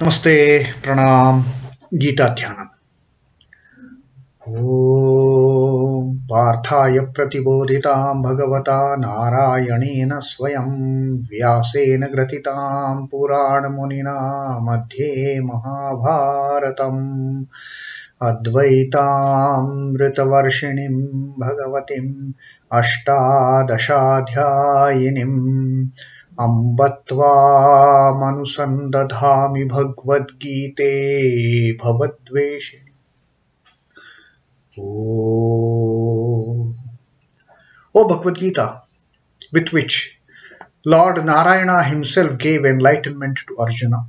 Namaste, Pranam, Gita Dhyanam. Om Parthaya Pratibodhitam Bhagavata Narayanena Swayam Vyasena Gratitam Purana Munina Madhye Mahabharatam Advaitam Ritavarshinim Bhagavatim Ashtadashadhyayinim Ambatva manusandadhami Bhagavad Gite Bhavadveshini. Oh Bhagavad Gita, with which Lord Narayana himself gave enlightenment to Arjuna.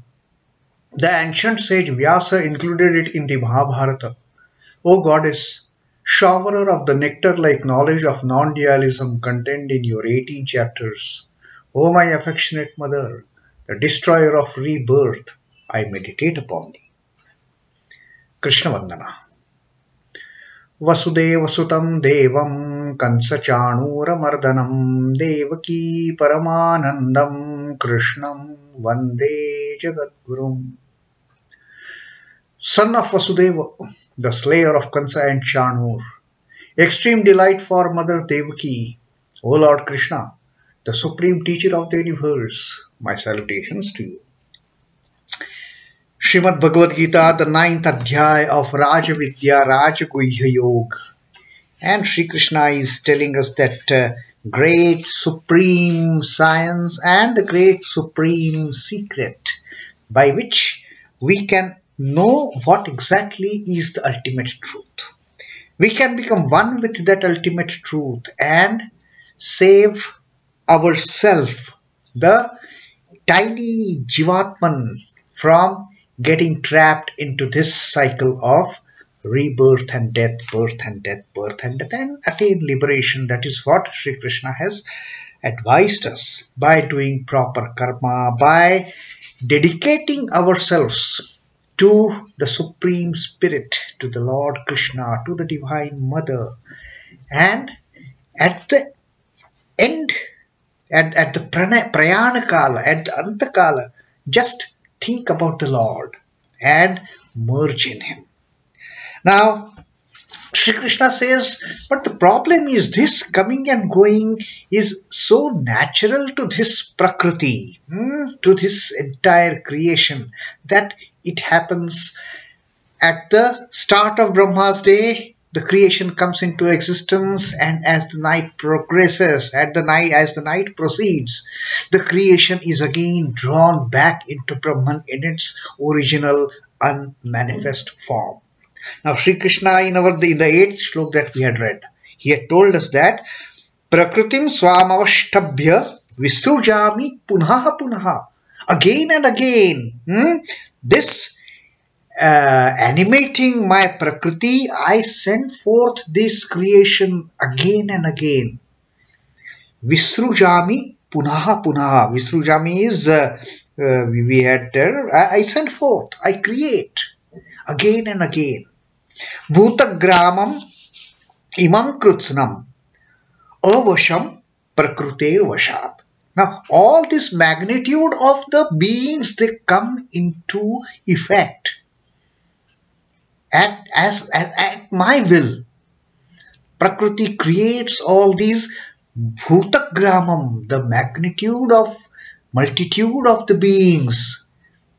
The ancient sage Vyasa included it in the Mahabharata. O Goddess, showerer of the nectar-like knowledge of non-dualism contained in your 18 chapters, O my affectionate mother, the destroyer of rebirth, I meditate upon thee. Krishna Vandana. Vasudeva Sutam Devam Kansachanura Mardanam Devaki Paramanandam Krishnam Vande Jagadgurum. Son of Vasudeva, the slayer of Kansa and Chanur, extreme delight for Mother Devaki, O Lord Krishna, the supreme teacher of the universe, my salutations to you. Srimad Bhagavad Gita, the 9th Adhyaya of Rajavidya, Rajaguhya Yoga. And Sri Krishna is telling us that great supreme science and the great supreme secret by which we can know what exactly is the ultimate truth. We can become one with that ultimate truth and save ourselves, the tiny Jivatman, from getting trapped into this cycle of rebirth and death, birth and death, birth and death, and attain liberation. That is what Sri Krishna has advised us by doing proper karma, by dedicating ourselves to the Supreme Spirit, to the Lord Krishna, to the Divine Mother. And at the end, at the prayana kala, at the antakala, just think about the Lord and merge in Him. Now, Sri Krishna says, but the problem is this coming and going is so natural to this Prakriti, to this entire creation, that it happens at the start of Brahma's day. The creation comes into existence, and as the night progresses, as the night proceeds, the creation is again drawn back into Brahman in its original unmanifest form. Now, Sri Krishna in the 8th Shloka that we had read, he had told us that Prakritim swamavashtabhya visrujami punaha punaha. Again and again, this animating my Prakriti, I send forth this creation again and again. Visrujami punaha punaha. Visrujami is, we had there, I send forth, I create again and again. Bhutagramam imam krutsnam avasham prakruter vashat. Now, all this magnitude of the beings, they come into effect at my will. Prakriti creates all these bhutagramam, the magnitude of multitude of the beings.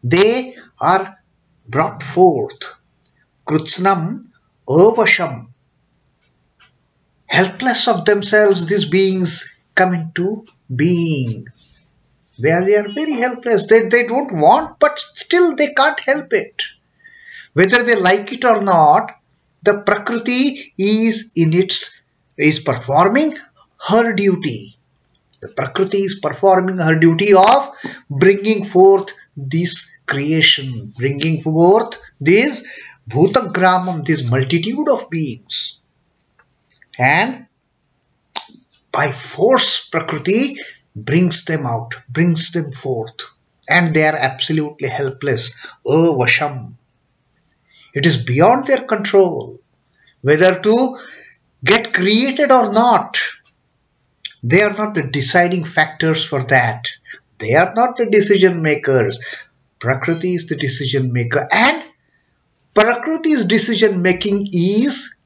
They are brought forth. Krutsnam avasham. Helpless of themselves, these beings come into being. Where they are very helpless. They don't want, but still they can't help it. Whether they like it or not, the Prakriti is performing her duty. The Prakriti is performing her duty of bringing forth this creation, bringing forth this bhutagramam, this multitude of beings. And by force, Prakriti brings them out, brings them forth. And they are absolutely helpless. Avasham. It is beyond their control whether to get created or not. They are not the deciding factors for that. They are not the decision makers. Prakriti is the decision maker, and Prakriti's decision making is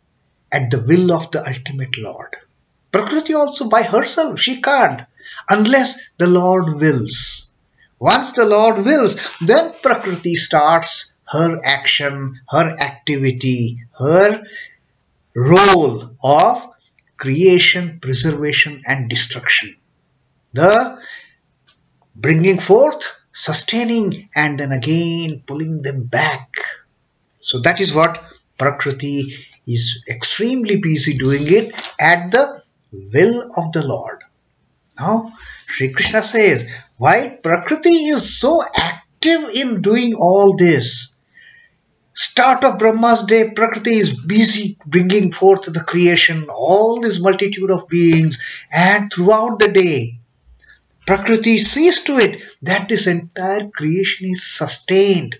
at the will of the ultimate Lord. Prakriti also by herself, she can't unless the Lord wills. Once the Lord wills, then Prakriti starts her action, her activity, her role of creation, preservation and destruction. The bringing forth, sustaining and then again pulling them back. So that is what Prakriti is extremely busy doing it at the will of the Lord. Now Sri Krishna says, while Prakriti is so active in doing all this, start of Brahma's day, Prakriti is busy bringing forth the creation, all this multitude of beings, and throughout the day, Prakriti sees to it that this entire creation is sustained.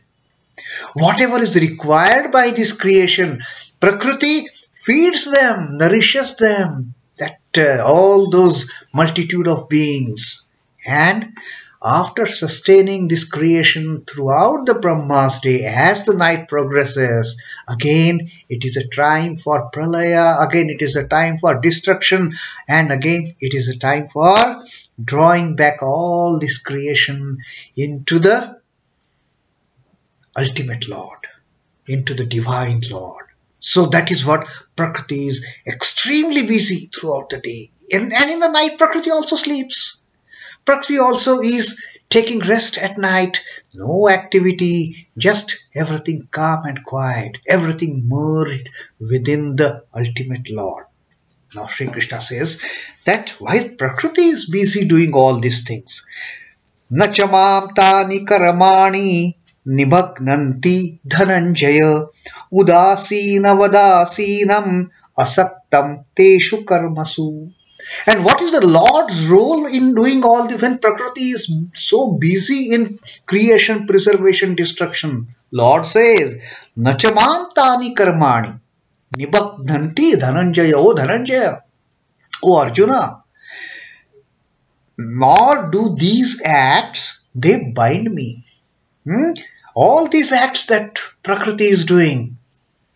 Whatever is required by this creation, Prakriti feeds them, nourishes them, that all those multitude of beings. And after sustaining this creation throughout the Brahma's day, as the night progresses, again it is a time for pralaya, again it is a time for destruction, and again it is a time for drawing back all this creation into the ultimate Lord, into the divine Lord. So that is what Prakriti is extremely busy throughout the day. And in the night, Prakriti also sleeps. Prakriti also is taking rest at night. No activity, just everything calm and quiet. Everything merged within the ultimate Lord. Now Sri Krishna says that while Prakriti is busy doing all these things, Nachamam tāni karmāṇi nibadhnanti dhanañjaya udāsīna-vad āsīnam asaktaṁ teṣhu karmasu. And what is the Lord's role in doing all this when Prakriti is so busy in creation, preservation, destruction? Lord says, Nachamam tāni karmāṇi nibadhnanti Dhananjaya. O Dhananjaya, O Arjuna, nor do these acts, they bind me. All these acts that Prakriti is doing,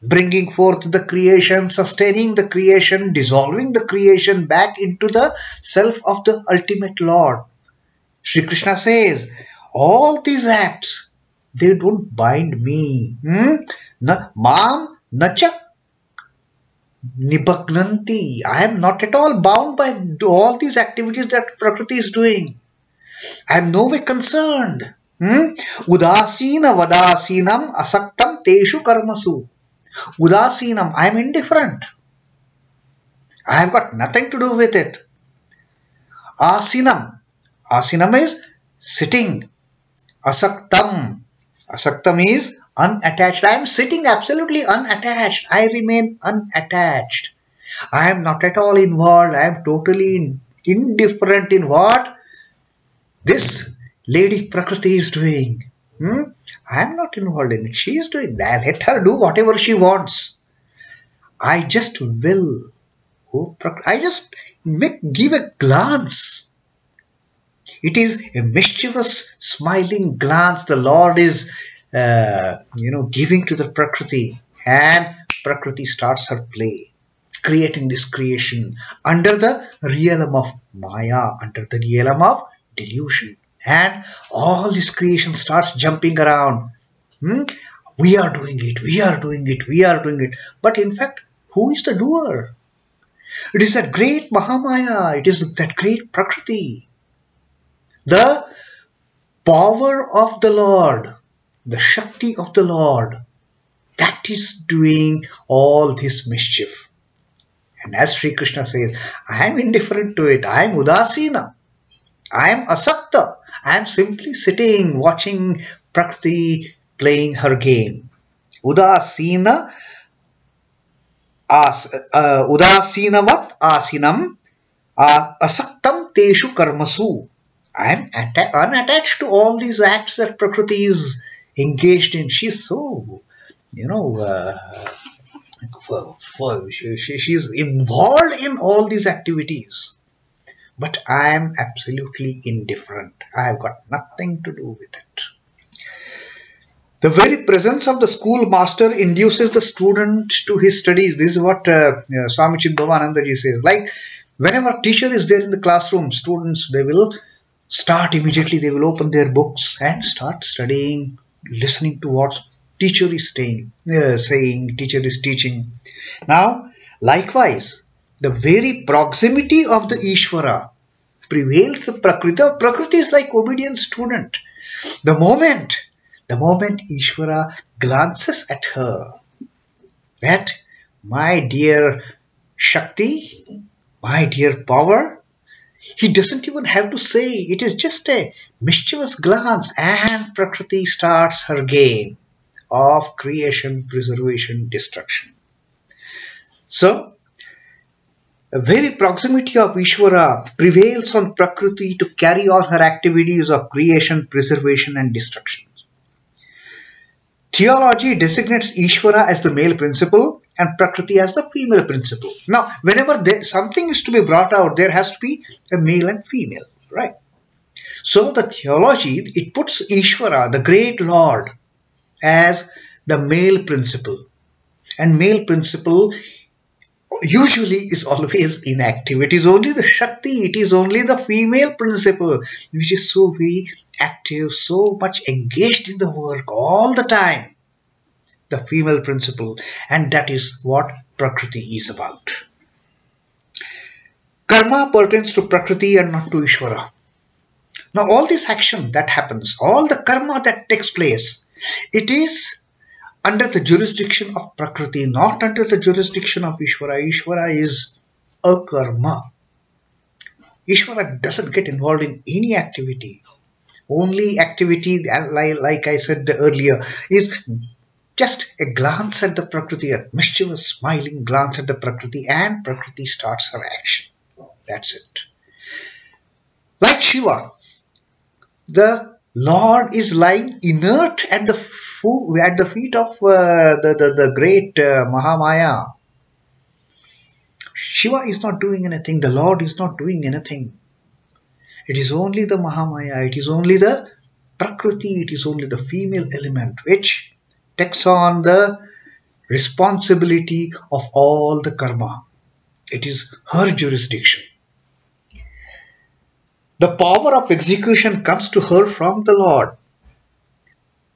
bringing forth the creation, sustaining the creation, dissolving the creation back into the self of the ultimate Lord. Sri Krishna says, all these acts, they don't bind me. Mam nacha nibadhnanti. I am not at all bound by all these activities that Prakriti is doing. I am no way concerned. Udāsīna-vad asaktaṁ teṣhu karmasu. Udāsīnam, I am indifferent. I have got nothing to do with it. Āsīnam. Āsīnam is sitting. Asaktaṁ. Asaktaṁ is unattached. I am sitting absolutely unattached. I remain unattached. I am not at all involved. I am totally indifferent in what this Lady Prakriti is doing. I am not involved in it. She is doing that. Let her do whatever she wants. I just will. I just give a glance. It is a mischievous, smiling glance the Lord is, giving to the Prakriti, and Prakriti starts her play, creating this creation under the realm of Maya, under the realm of delusion. And all this creation starts jumping around. We are doing it, we are doing it, we are doing it. But in fact, who is the doer? It is that great Mahamaya, it is that great Prakriti. The power of the Lord, the Shakti of the Lord, that is doing all this mischief. And as Sri Krishna says, I am indifferent to it, I am udāsīna, I am asakta. I am simply sitting, watching Prakriti playing her game. Udāsīna-vad āsīnam asaktaṁ teṣhu karmasu. I am unattached to all these acts that Prakriti is engaged in. She is so, she is involved in all these activities. But I am absolutely indifferent. I have got nothing to do with it. The very presence of the schoolmaster induces the student to his studies. This is what Swami Chidbhavananda says. Like whenever teacher is there in the classroom, students, they will start immediately. They will open their books and start studying, listening to what teacher is saying, teacher is teaching. Now, likewise, the very proximity of the Ishvara prevails the Prakriti. Prakriti is like obedient student. The moment Ishvara glances at her, that my dear Shakti, my dear power, he doesn't even have to say. It is just a mischievous glance, and Prakriti starts her game of creation, preservation, destruction. So, the very proximity of Ishvara prevails on Prakriti to carry on her activities of creation, preservation and destruction. Theology designates Ishvara as the male principle and Prakriti as the female principle. Now, whenever something is to be brought out, there has to be a male and female, right? So, the theology, it puts Ishvara, the great Lord, as the male principle. And male principle usually is always inactive. It is only the Shakti, it is only the female principle which is so very active, so much engaged in the work all the time. The female principle, and that is what Prakriti is about. Karma pertains to Prakriti and not to Ishvara. Now all this action that happens, all the karma that takes place, it is under the jurisdiction of Prakriti, not under the jurisdiction of Ishvara. Ishvara is a karma. Ishvara doesn't get involved in any activity. Only activity, like I said earlier, is just a glance at the Prakriti, a mischievous smiling glance at the Prakriti, and Prakriti starts her action. That's it. Like Shiva, the Lord is lying inert at the feet of the great Mahamaya. Shiva is not doing anything. The Lord is not doing anything. It is only the Mahamaya. It is only the Prakriti. It is only the female element which takes on the responsibility of all the karma. It is her jurisdiction. The power of execution comes to her from the Lord,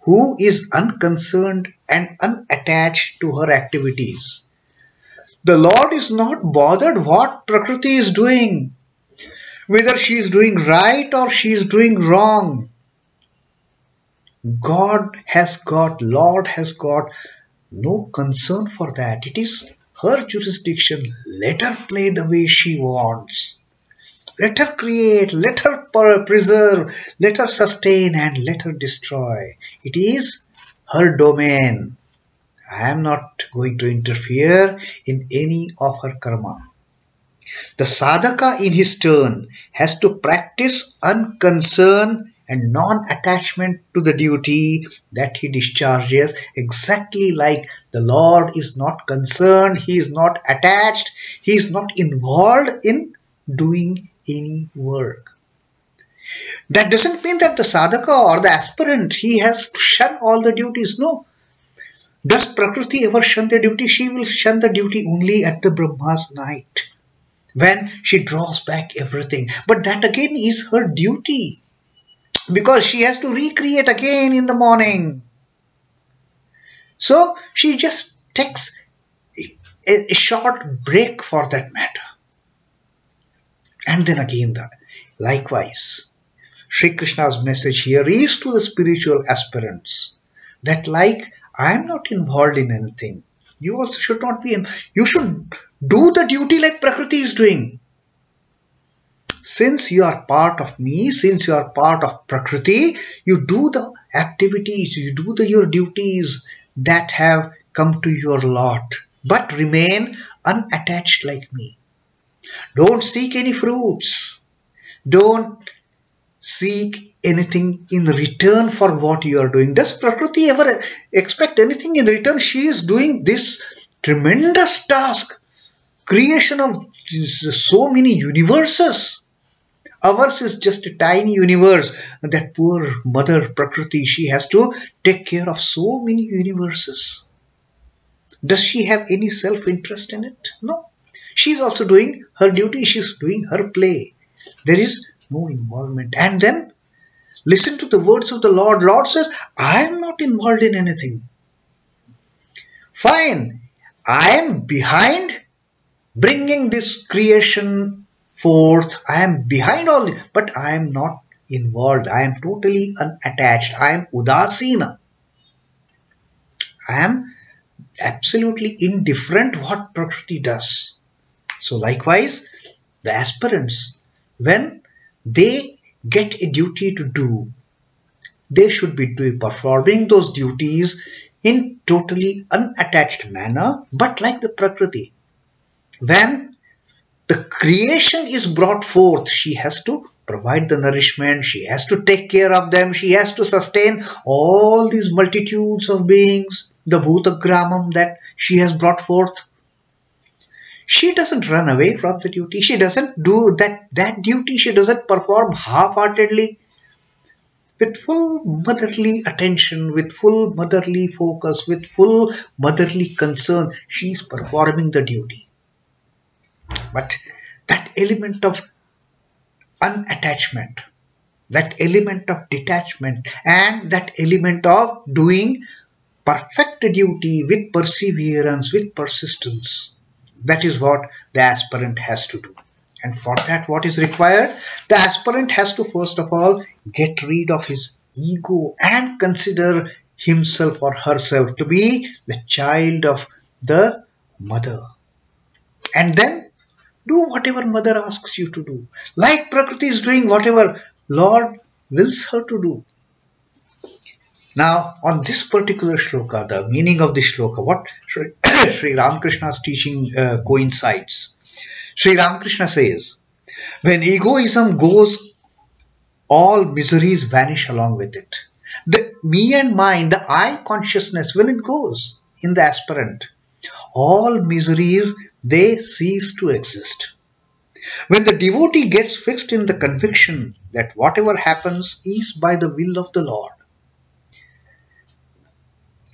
who is unconcerned and unattached to her activities. The Lord is not bothered what Prakriti is doing, whether she is doing right or she is doing wrong. Lord has got no concern for that. It is her jurisdiction. Let her play the way she wants. Let her create, let her preserve, let her sustain and let her destroy. It is her domain. I am not going to interfere in any of her karma. The sadhaka in his turn has to practice unconcern and non-attachment to the duty that he discharges, exactly like the Lord is not concerned, he is not attached, he is not involved in doing any work. That doesn't mean that the sadhaka or the aspirant, he has to shun all the duties. No. Does Prakriti ever shun the duty? She will shun the duty only at the Brahma's night, when she draws back everything. But that again is her duty, because she has to recreate again in the morning. So she just takes a short break for that matter. And then again, likewise, Sri Krishna's message here is to the spiritual aspirants that like I am not involved in anything, you also should not be. You should do the duty like Prakriti is doing. Since you are part of me, since you are part of Prakriti, you do the activities, you do your duties that have come to your lot, but remain unattached like me. Don't seek any fruits. Don't seek anything in return for what you are doing. Does Prakriti ever expect anything in return? She is doing this tremendous task, creation of so many universes. Ours is just a tiny universe. That poor mother Prakriti, she has to take care of so many universes. Does she have any self-interest in it? No. She is also doing her duty. She is doing her play. There is no involvement. And then listen to the words of the Lord. Lord says, I am not involved in anything. Fine. I am behind bringing this creation forth. I am behind all this, but I am not involved. I am totally unattached. I am udāsīna. I am absolutely indifferent what Prakriti does. So likewise, the aspirants, when they get a duty to do, they should be performing those duties in totally unattached manner, but like the Prakriti. When the creation is brought forth, she has to provide the nourishment, she has to take care of them, she has to sustain all these multitudes of beings, the bhutagramam that she has brought forth. She doesn't run away from the duty. She doesn't do that duty. She doesn't perform half-heartedly. With full motherly attention, with full motherly focus, with full motherly concern, she is performing the duty. But that element of unattachment, that element of detachment, and that element of doing perfect duty with perseverance, with persistence, that is what the aspirant has to do. And for that, what is required? The aspirant has to first of all get rid of his ego and consider himself or herself to be the child of the mother. And then do whatever mother asks you to do. Like Prakriti is doing whatever Lord wills her to do. Now, on this particular shloka, the meaning of this shloka, what Sri Ramakrishna's teaching coincides. Sri Ramakrishna says, when egoism goes, all miseries vanish along with it. The me and mine, the I consciousness, when it goes in the aspirant, all miseries, they cease to exist. When the devotee gets fixed in the conviction that whatever happens is by the will of the Lord,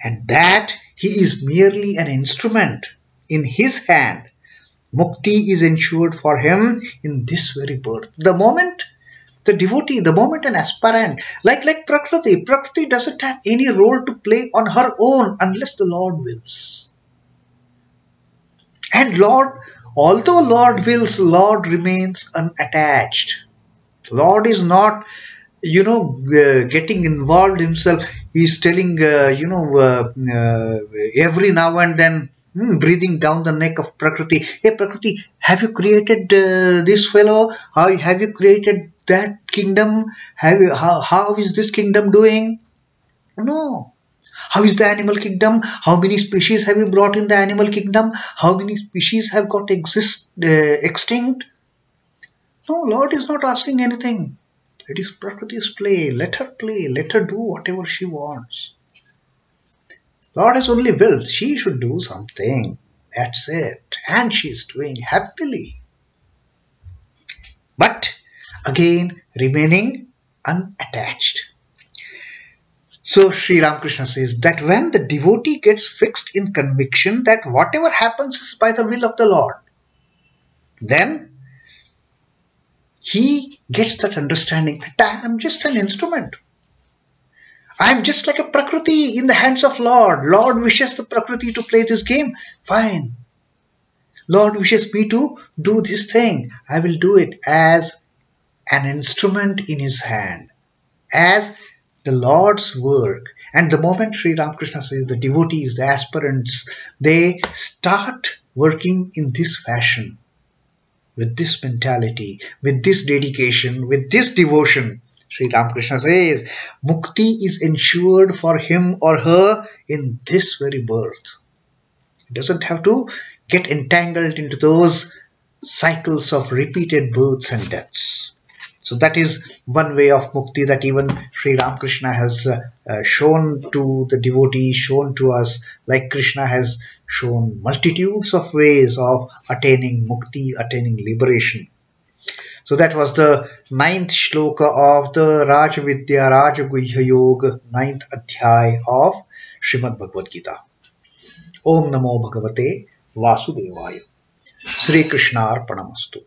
and that he is merely an instrument in his hand, mukti is ensured for him in this very birth. The moment the devotee, the moment an aspirant, like Prakriti doesn't have any role to play on her own unless the Lord wills. And Lord, although Lord wills, Lord remains unattached. Lord is not, getting involved himself. He is telling, every now and then, breathing down the neck of Prakriti. Hey Prakriti, have you created this fellow? Have you created that kingdom? How is this kingdom doing? No. How is the animal kingdom? How many species have you brought in the animal kingdom? How many species have got extinct? No, Lord is not asking anything. It is Prakriti's play. Let her play. Let her do whatever she wants. Lord has only willed she should do something. That's it. And she is doing happily. But again, remaining unattached. So Sri Ramakrishna says that when the devotee gets fixed in conviction that whatever happens is by the will of the Lord, then he gets that understanding that I am just an instrument. I am just like a Prakriti in the hands of Lord. Lord wishes the Prakriti to play this game. Fine. Lord wishes me to do this thing. I will do it as an instrument in his hand, as the Lord's work. And the moment Sri Ramakrishna says the devotees, the aspirants, they start working in this fashion, with this mentality, with this dedication, with this devotion, Sri Ramakrishna says, mukti is ensured for him or her in this very birth. He doesn't have to get entangled into those cycles of repeated births and deaths. So that is one way of mukti that even Sri Ramakrishna has shown to the devotee, shown to us, like Krishna has shown multitudes of ways of attaining mukti, attaining liberation. So that was the 9th shloka of the Rajavidya Rajaguhya Yoga 9th adhyay of Srimad Bhagavad Gita. Om Namo Bhagavate Vasudevaya. Sri Krishna Arpanamastu.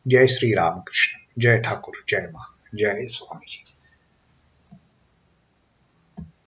Jai Sri Ram Krishna. Jai Thakur. Jai Ma. Jai Swami.